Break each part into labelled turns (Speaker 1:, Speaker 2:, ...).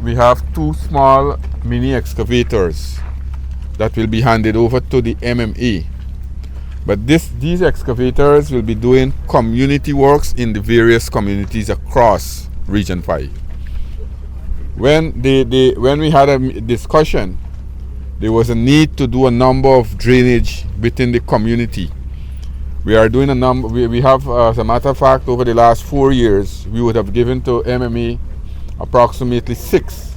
Speaker 1: we have two small mini excavators that will be handed over to the MMA. But these excavators will be doing community works in the various communities across Region 5. When we had a discussion, there was a need to do a number of drainage within the community. We are doing a number. We have, as a matter of fact, over the last 4 years, we would have given to MMA approximately 6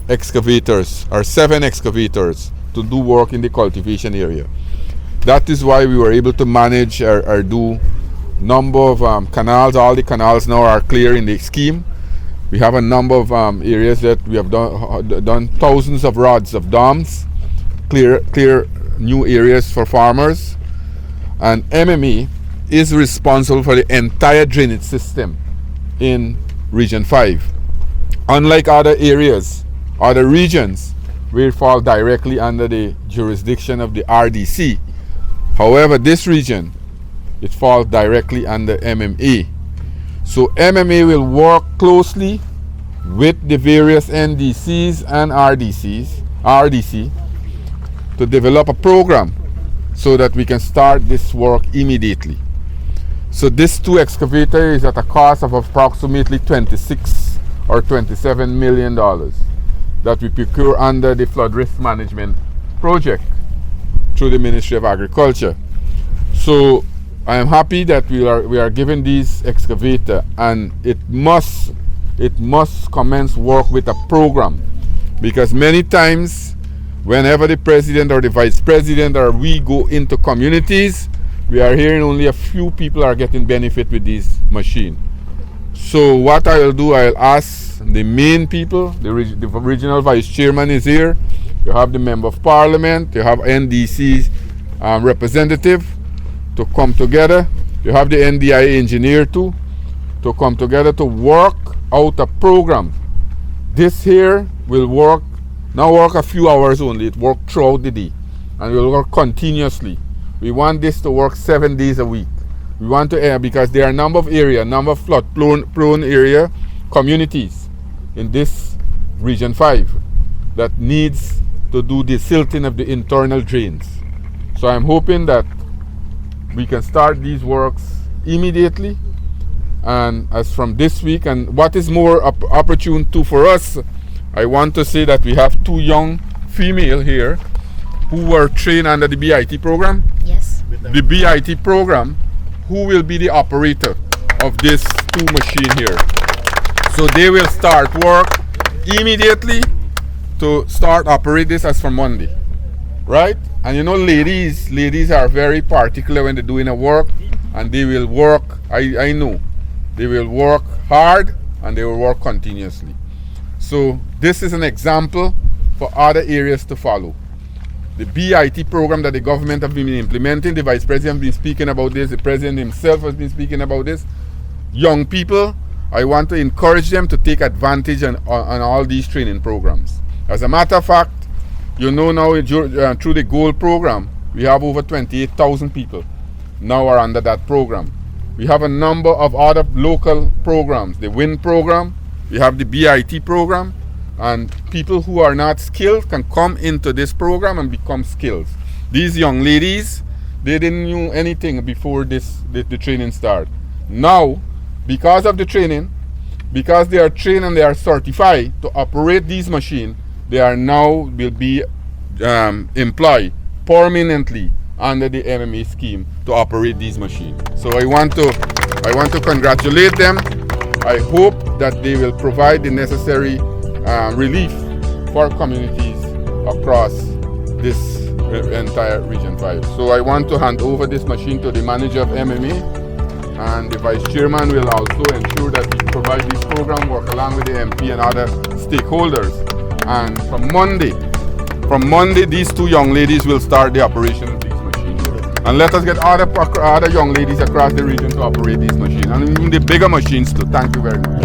Speaker 1: excavators or 7 excavators to do work in the cultivation area. That is why we were able to manage or do number of canals. All the canals now are clear in the scheme. We have a number of areas that we have done thousands of rods of dams, clear new areas for farmers. And MMA is responsible for the entire drainage system in Region 5. Unlike other areas, other regions, we fall directly under the jurisdiction of the RDC. However, this region, it falls directly under MMA. So MMA will work closely with the various NDCs and RDC to develop a program so that we can start this work immediately. So this 2 excavator is at a cost of approximately $26 or $27 million that we procure under the flood risk management project through the Ministry of Agriculture. So I am happy that we are given these excavator, and it must commence work with a program, because many times whenever the president or the vice president or we go into communities, we are hearing only a few people are getting benefit with this machine. So what I will do, I'll ask the main people, the regional vice chairman is here, you have the member of parliament, you have NDC's representative to come together, you have the NDI engineer too, to come together to work out a program. This here will work a few hours only, it works throughout the day, and will work continuously. We want this to work 7 days a week. We want to, because there are a number of flood prone area communities in this Region 5 that needs to do the silting of the internal drains. So I'm hoping that we can start these works immediately, and as from this week. And what is more opportune too for us, I want to say that we have 2 young female here who were trained under the BIT program.
Speaker 2: Yes.
Speaker 1: The BIT program, who will be the operator of this 2 machine here. So they will start work immediately to start operate this as from Monday, right? And you know, ladies are very particular when they're doing a work, and they will work, I know, they will work hard and they will work continuously. So this is an example for other areas to follow. The BIT program that the government have been implementing, the vice president has been speaking about this, the president himself has been speaking about this. Young people, I want to encourage them to take advantage on all these training programs. As a matter of fact, you know now through the GOLD program, we have over 28,000 people now are under that program. We have a number of other local programs, the WIN program, we have the BIT program, and people who are not skilled can come into this program and become skilled. These young ladies, they didn't know anything before the training started. Now, because of the training, because they are trained and they are certified to operate these machines, they are now will be employed permanently under the MMA scheme to operate these machines. So I want to congratulate them. I hope that they will provide the necessary relief for communities across this entire Region 5. So I want to hand over this machine to the manager of MMA, and the vice chairman will also ensure that we provide this program, work along with the MP and other stakeholders. And from Monday, these 2 young ladies will start the operation of these machines. And let us get other young ladies across the region to operate these machines, and even the bigger machines too. Thank you very much.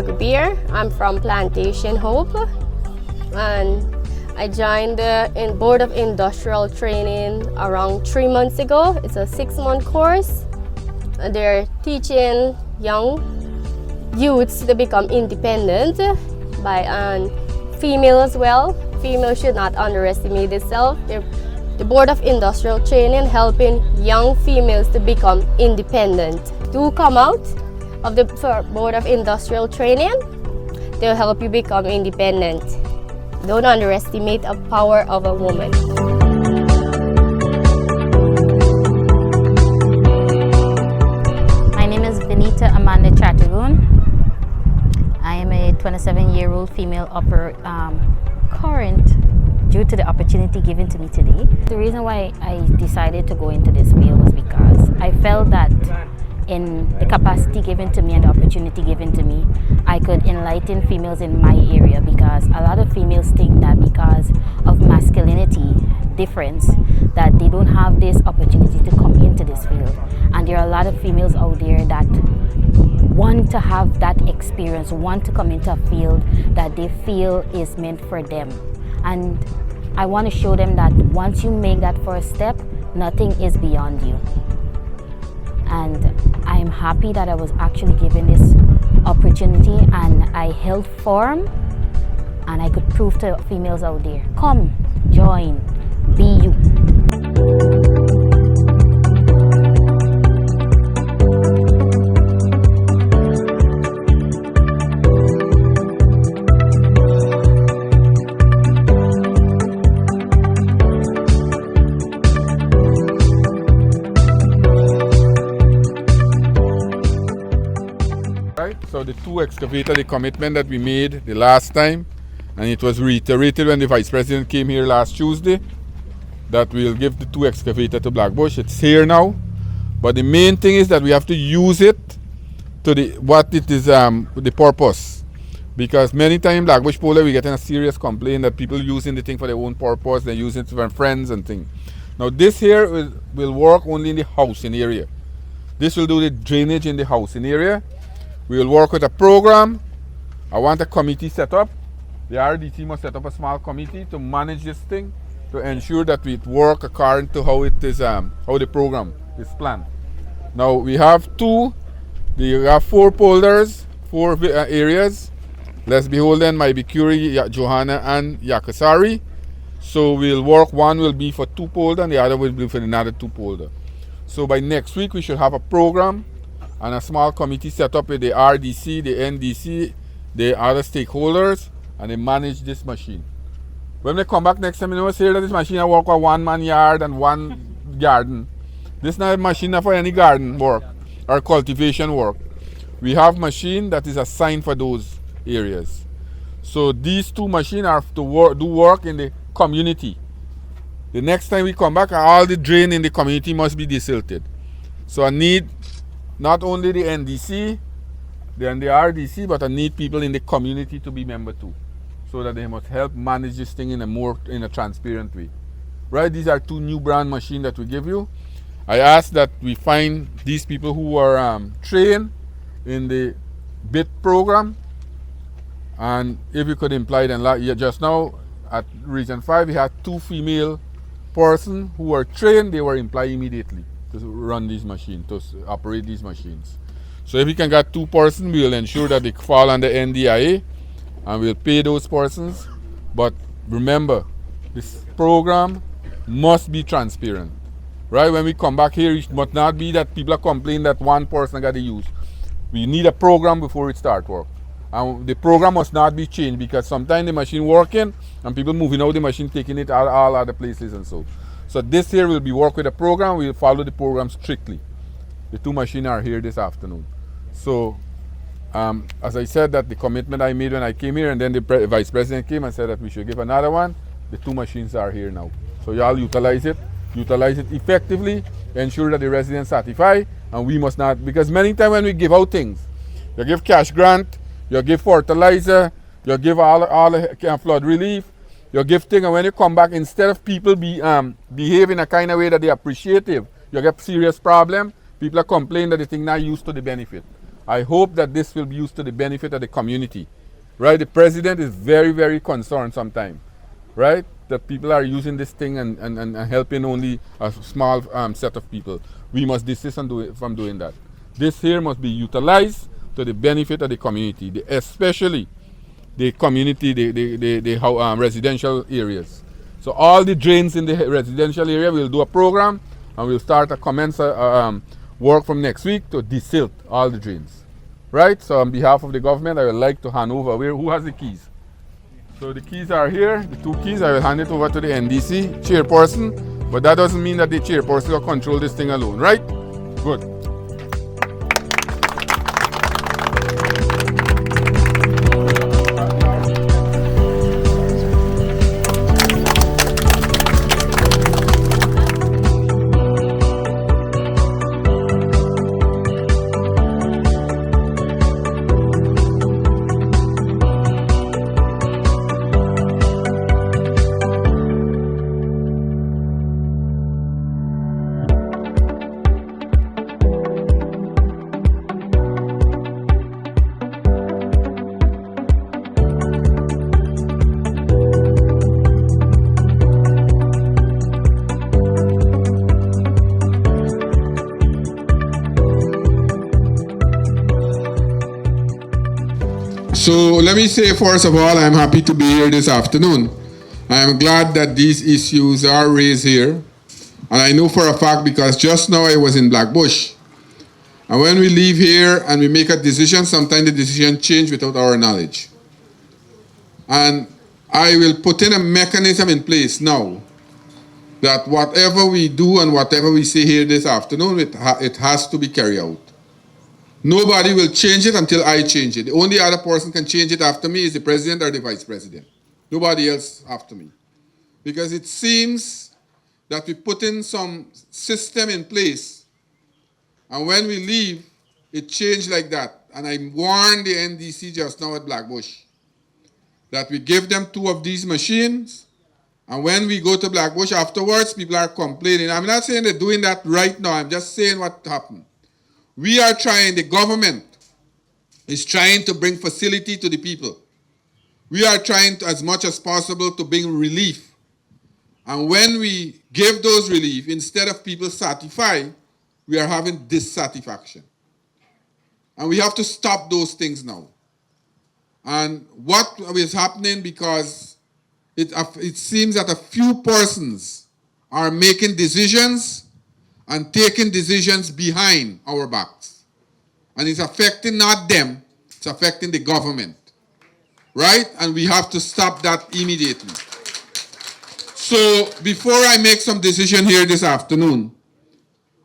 Speaker 2: Talorgie Berbice. I'm from Plantation Hope, and I joined the Board of Industrial Training around 3 months ago. It's a 6-month course. And they're teaching young youths to become independent by female as well. Females should not underestimate themselves. The Board of Industrial Training helping young females to become independent. Do come out of the Board of Industrial Training. They'll help you become independent. Don't underestimate the power of a woman.
Speaker 3: My name is Benita Amanda Chatagoon. I am a 27-year-old female current due to the opportunity given to me today. The reason why I decided to go into this field was because I felt that in the capacity given to me and the opportunity given to me, I could enlighten females in my area, because a lot of females think that because of masculinity difference that they don't have this opportunity to come into this field. And there are a lot of females out there that want to have that experience, want to come into a field that they feel is meant for them. And I want to show them that once you make that first step, nothing is beyond you. And I am happy that I was actually given this opportunity, and I held firm, and I could prove to females out there, come, join, be you.
Speaker 1: So the 2 excavator, the commitment that we made the last time, and it was reiterated when the Vice President came here last Tuesday, that we'll give the 2 excavator to Black Bush. It's here now, but the main thing is that we have to use it to the purpose. Because many times Black Bush Polder, we get in a serious complaint that people using the thing for their own purpose, they're using it for friends and things. Now this here will work only in the housing area. This will do the drainage in the housing area. We will work with a program. I want a committee set up. The RDC must set up a small committee to manage this thing, to ensure that we work according to how it is, how the program is planned. Now we have 4 polders, 4 areas. Let's Beholden, My Bikuri, Johanna, and Yakasari. So we'll work, one will be for 2 polder and the other will be for another 2 polder. So by next week we should have a program and a small committee set up with the RDC, the NDC, the other stakeholders, and they manage this machine. When they come back next time, you know, say that this machine will work for 1-man yard and 1 garden. This is not a machine for any garden work or cultivation work. We have machine that is assigned for those areas. So these 2 machines are to do work in the community. The next time we come back, all the drain in the community must be desilted. So I need not only the NDC and the RDC, but I need people in the community to be member too, so that they must help manage this thing in a transparent way. Right? These are 2 new brand machines that we give you. I ask that we find these people who are trained in the BIT program, and if you could imply them, just now at Region 5 we had 2 female persons who were trained. They were employed immediately to run these machines, to operate these machines. So if we can get 2 persons, we will ensure that they fall under NDIA, and we'll pay those persons. But remember, this program must be transparent. Right? When we come back here, it must not be that people are complaining that 1 person got to use. We need a program before it starts work. And the program must not be changed, because sometimes the machine working and people moving out the machine, taking it all other places and so. So this here will be work with a program. We'll follow the program strictly. The 2 machines are here this afternoon. So as I said, that the commitment I made when I came here, and then the Vice President came and said that we should give another one. The 2 machines are here now. So y'all utilize it effectively, ensure that the residents satisfy, and we must not, because many times when we give out things, you give cash grant, you give fertilizer, you give all the flood relief, you give things, and when you come back, instead of people behave in a kind of way that they appreciative, you get serious problem. People are complaining that the thing not used to the benefit. I hope that this will be used to the benefit of the community. Right? The president is very, very concerned sometimes. Right? That people are using this thing and helping only a small set of people. We must desist from doing that. This here must be utilized to the benefit of the community, especially the community, the residential areas. So all the drains in the residential area, we'll do a program and we'll start to commence work from next week to desilt all the drains. Right? So on behalf of the government, I would like to hand over. Who has the keys? So the keys are here, the 2 keys. I will hand it over to the NDC chairperson, but that doesn't mean that the chairperson will control this thing alone, right? Good. So let me say, first of all, I'm happy to be here this afternoon. I am glad that these issues are raised here. And I know for a fact because just now I was in Black Bush. And when we leave here and we make a decision, sometimes the decision changes without our knowledge. And I will put in a mechanism in place now that whatever we do and whatever we say here this afternoon, it has to be carried out. Nobody will change it until I change it. The only other person can change it after me is the president or the vice president. Nobody else after me. Because it seems that we put in some system in place, and when we leave, it changed like that. And I warned the NDC just now at Black Bush that we give them 2 of these machines, and when we go to Black Bush afterwards, people are complaining. I'm not saying they're doing that right now. I'm just saying what happened. We are trying, the government is trying to bring facility to the people. We are trying to, as much as possible, to bring relief. And when we give those relief, instead of people satisfied, we are having dissatisfaction. And we have to stop those things now. And what is happening, because it seems that a few persons are making decisions and taking decisions behind our backs. And it's affecting not them, it's affecting the government. Right? And we have to stop that immediately. So before I make some decision here this afternoon,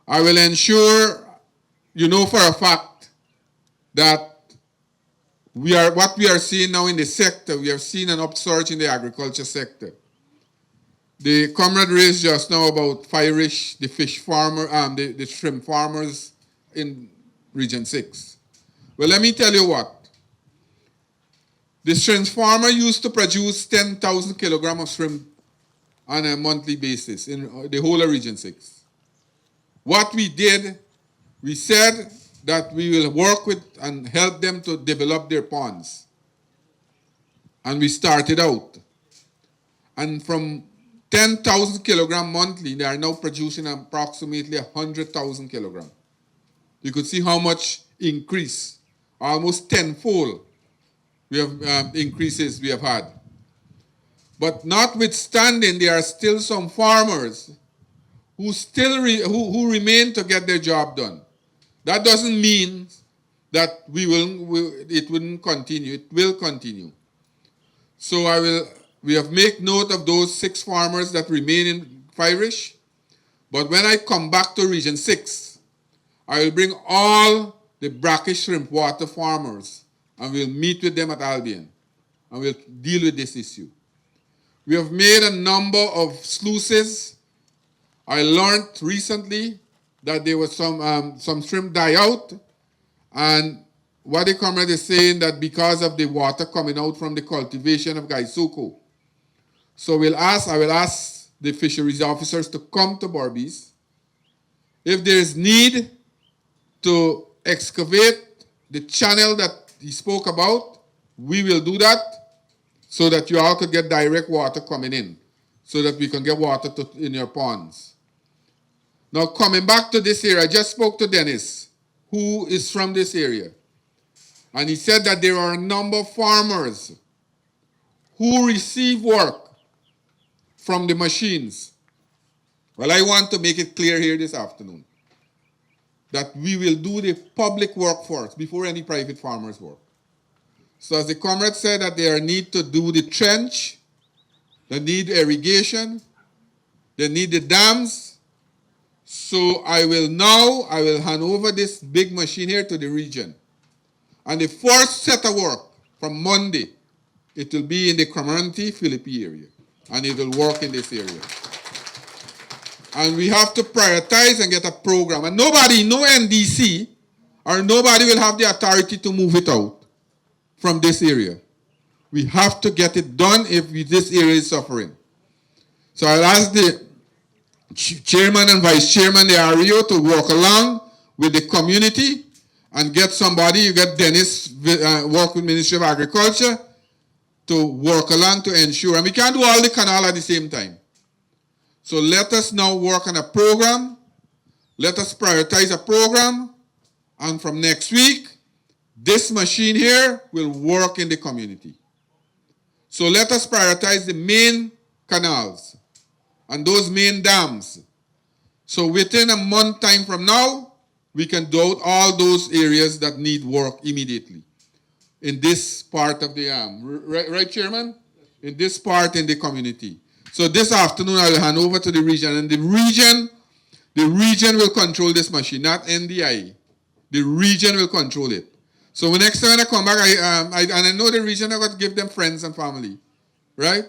Speaker 1: I will ensure you know for a fact that what we are seeing now in the sector, we have seen an upsurge in the agriculture sector. The comrade raised just now about Firish, the fish farmer, the shrimp farmers in Region 6. Well, let me tell you what. The shrimp farmer used to produce 10,000 kilograms of shrimp on a monthly basis in the whole of Region 6. What we did, we said that we will work with and help them to develop their ponds. And we started out. And from 10,000 kilograms monthly, they are now producing approximately 100,000 kilograms. You could see how much increase, almost tenfold we have increases we have had. But notwithstanding, there are still some farmers who who remain to get their job done. That doesn't mean that it wouldn't continue. It will continue. So we have made note of those 6 farmers that remain in Firish. But when I come back to Region 6, I will bring all the brackish shrimp water farmers and we'll meet with them at Albion and we'll deal with this issue. We have made a number of sluices. I learned recently that there was some shrimp die out, and what the comrade is saying that because of the water coming out from the cultivation of Gaisuko. So I will ask the fisheries officers to come to Berbice. If there is need to excavate the channel that he spoke about, we will do that so that you all could get direct water coming in, so that we can get water in your ponds. Now, coming back to this area, I just spoke to Dennis, who is from this area. And he said that there are a number of farmers who receive work from the machines. Well, I want to make it clear here this afternoon that we will do the public work first before any private farmers work. So as the comrade said, that they need to do the trench, they need irrigation, they need the dams. So I will hand over this big machine here to the region. And the first set of work from Monday, it will be in the community Philippi area. And it will work in this area. And we have to prioritize and get a program. And nobody, no NDC, or nobody will have the authority to move it out from this area. We have to get it done if this area is suffering. So I'll ask the chairman and vice chairman, the REO, to work along with the community and get somebody. You get Dennis, work with Ministry of Agriculture to work along to ensure. And we can't do all the canal at the same time. So let us now work on a program. Let us prioritize a program. And from next week, this machine here will work in the community. So let us prioritize the main canals and those main dams. So within a month time from now, we can do out all those areas that need work immediately in this part of the right, Chairman? In this part in the community. So this afternoon, I will hand over to the region, and the region will control this machine, not NDI. The region will control it. So when next time I come back, I know the region, I'm going to give them friends and family, right?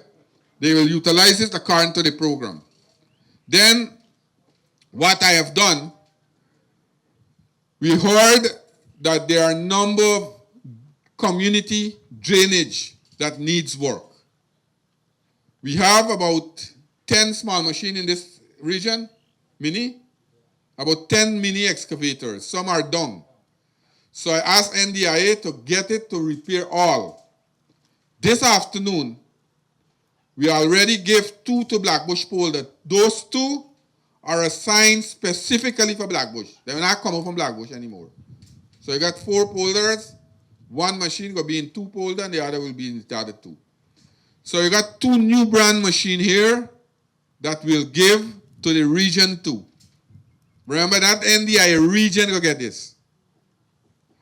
Speaker 1: They will utilize it according to the program. Then, what I have done, we heard that there are a number of community drainage that needs work. We have about 10 small machines in this region, about 10 mini excavators. Some are done. So I asked NDIA to get it to repair all. This afternoon, we already gave 2 to Black Bush Polder. Those 2 are assigned specifically for Black Bush. They will not come out from Black Bush anymore. So you got 4 polders. One machine will be in 2 polder, and the other will be in the other 2. So you got 2 new brand machine here that will give to the region 2. Remember that NDI region will get this.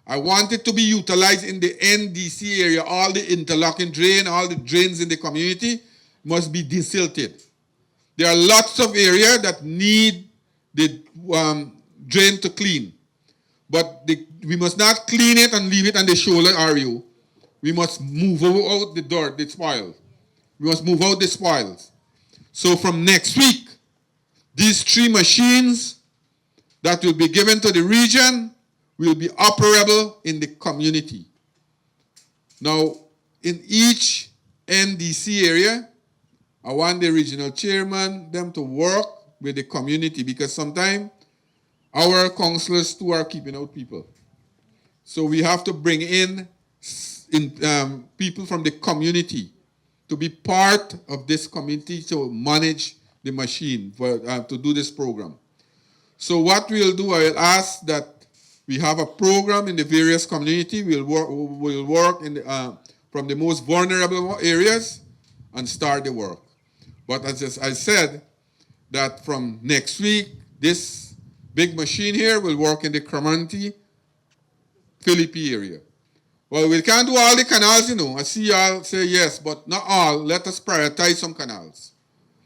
Speaker 1: I want it to be utilized in the NDC area. All the interlocking drain, all the drains in the community must be desilted. There are lots of areas that need the drain to clean. But we must not clean it and leave it on the shoulder RU. We must move out the dirt, the spoils. We must move out the spoils. So from next week, these 3 machines that will be given to the region will be operable in the community. Now, in each NDC area, I want the regional chairman, them to work with the community, because sometimes our councillors too are keeping out people. So we have to bring in people from the community to be part of this community to manage the machine, to do this program. So what we'll do, I will ask that we have a program in the various community. We'll work in from the most vulnerable areas and start the work. But as I said, that from next week, this big machine here will work in the community Philippi area. Well, we can't do all the canals, you know. I see y'all say yes, but not all. Let us prioritize some canals.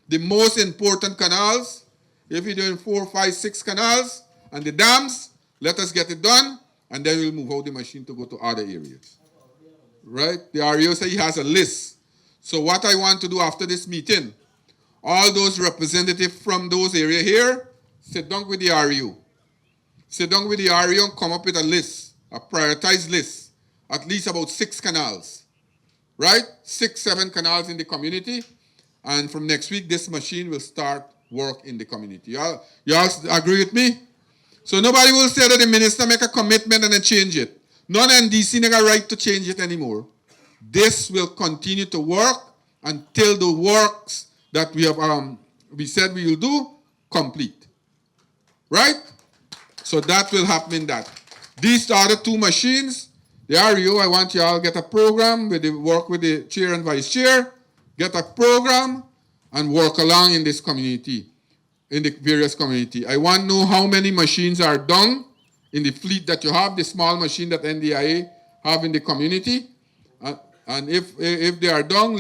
Speaker 1: The most important canals, if you're doing 4, 5, 6 canals, and the dams, let us get it done, and then we'll move out the machine to go to other areas. Right? The REO said he has a list. So what I want to do after this meeting, all those representatives from those areas here, sit down with the REO. Sit down with the REO and come up with a list, a prioritized list. At least about 6 canals, right? 6, 7 canals in the community. And from next week, this machine will start work in the community. Y'all agree with me? So nobody will say that the minister make a commitment and then change it. Non-NDC never right to change it anymore. This will continue to work until the works that we said we will do complete. Right? So that will happen in that. These are the two machines. The REO, I want you all get a program with the work with the chair and vice chair, get a program and work along in this community, in the various community. I want to know how many machines are done in the fleet that you have, the small machine that NDIA have in the community. And if they are done,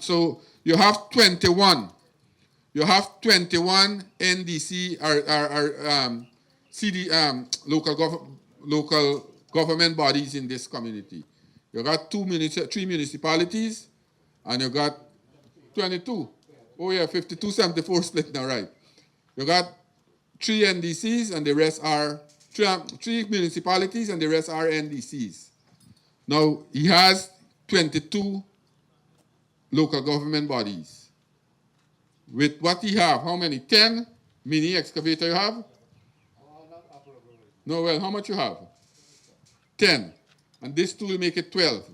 Speaker 1: so you have 21. You have 21 NDC or CD local government bodies in this community. You got 3 municipalities, and you got 22. Oh yeah, 52-74 split now, right? You got 3 NDCs, and the rest are 3 municipalities, and the rest are NDCs. Now he has 22 local government bodies. With what he have, how many? 10 mini excavator you have? No, well, how much you have? 10. And this two will make it 12.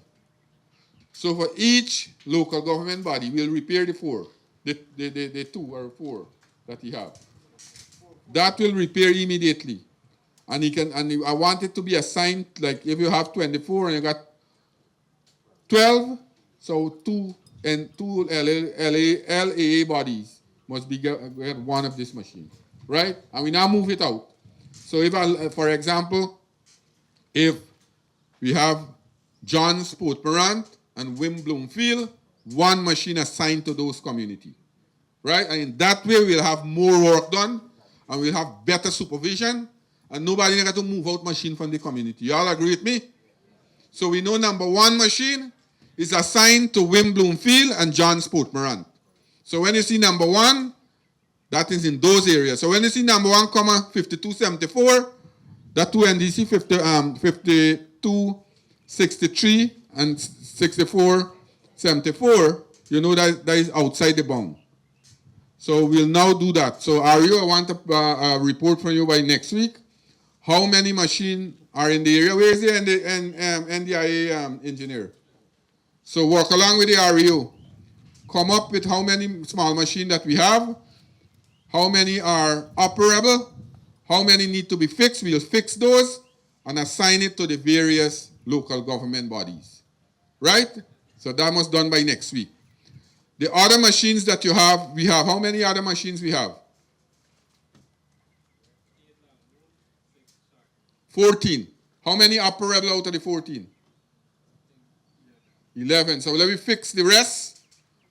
Speaker 1: So for each local government body, we'll repair the 4, the 2 or 4 that he have. That will repair immediately. And he can, and I want it to be assigned, like if you have 24 and you got 12, so 2 LAA bodies must be get one of this machine, right? And we now move it out. So if for example, if we have John Sportmarant and Wim Bloomfield, 1 machine assigned to those community, right? And in that way, we'll have more work done, and we'll have better supervision, and nobody got to move out machine from the community. You all agree with me? So we know number 1 machine is assigned to Wim Bloomfield and John Sportmarant. So when you see number 1, that is in those areas. So when you see number 1, 5274, that 2 NDC 5263 and 6474, you know that is outside the bound. So we'll now do that. So RU, I want a report from you by next week. How many machines are in the area? Where is the NDIA engineer? So work along with the REO. Come up with how many small machines that we have, how many are operable, how many need to be fixed. We'll fix those and assign it to the various local government bodies. Right? So that was done by next week. The other machines that you have, we have, how many other machines we have? 14. How many operable out of the 14? 11. So let me fix the rest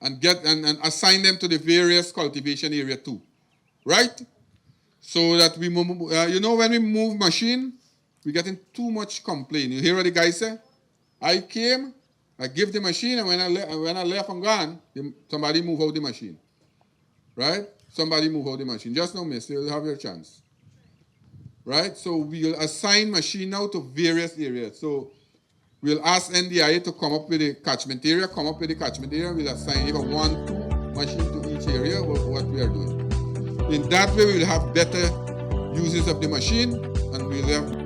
Speaker 1: and get and assign them to the various cultivation area too. Right? So that we move, you know, when we move machine, we getting too much complaint. You hear what the guy say? I came, I give the machine, and when I left and gone, somebody move out the machine. Right? Somebody move out the machine. Just no miss, you'll have your chance. Right? So we'll assign machine now to various areas. So we'll ask NDIA to come up with a catchment area, we'll assign even 1, 2 machines to each area of what we are doing. In that way, we'll have better uses of the machine, and we'll have